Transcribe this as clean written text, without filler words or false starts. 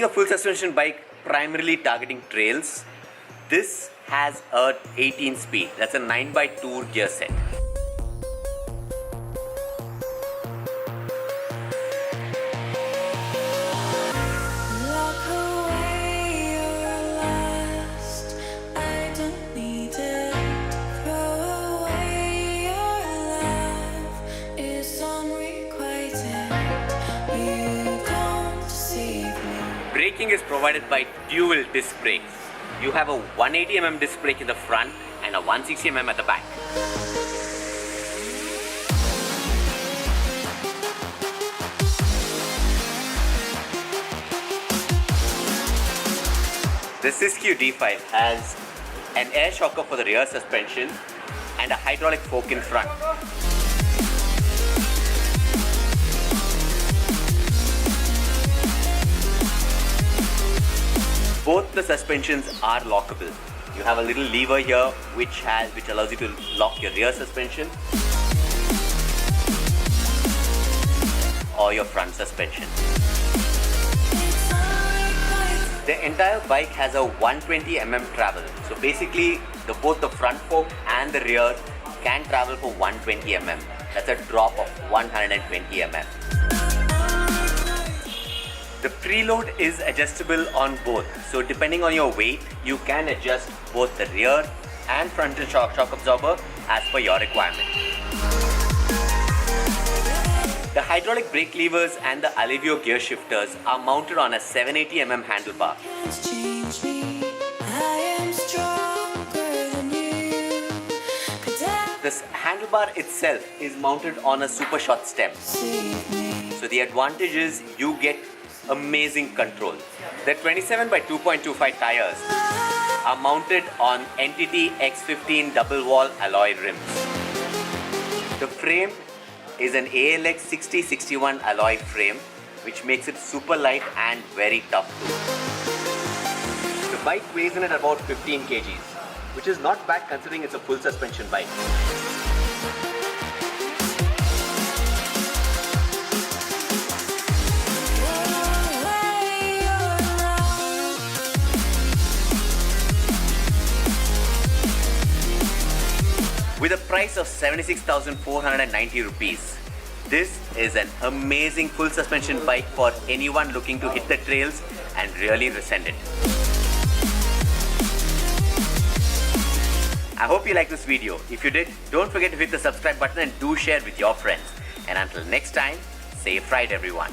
Being a full suspension bike primarily targeting trails, this has a 18 speed. That's a 9x2 gear set. Braking is provided by dual disc brakes. You have a 180mm disc brake in the front and a 160mm at the back. The Siskiu D5 has an air shocker for the rear suspension and a hydraulic fork in front. Both the suspensions are lockable. You have a little lever here which allows you to lock your rear suspension or your front suspension. The entire bike has a 120mm travel. So basically both the front fork and the rear can travel for 120mm. That's a drop of 120mm. The preload is adjustable on both, so depending on your weight, you can adjust both the rear and frontal shock absorber as per your requirement. The hydraulic brake levers and the Alivio gear shifters are mounted on a 780mm handlebar. This handlebar itself is mounted on a super short stem. So the advantage is you get amazing control. The 27x2.25 tires are mounted on NTT X15 double wall alloy rims. The frame is an ALX 6061 alloy frame, which makes it super light and very tough too. The bike weighs in at about 15 kgs, which is not bad considering it's a full suspension bike. With a price of 76,490 rupees, this is an amazing full suspension bike for anyone looking to hit the trails and really rescend it. I hope you liked this video. If you did, don't forget to hit the subscribe button and do share with your friends. And until next time, safe ride everyone.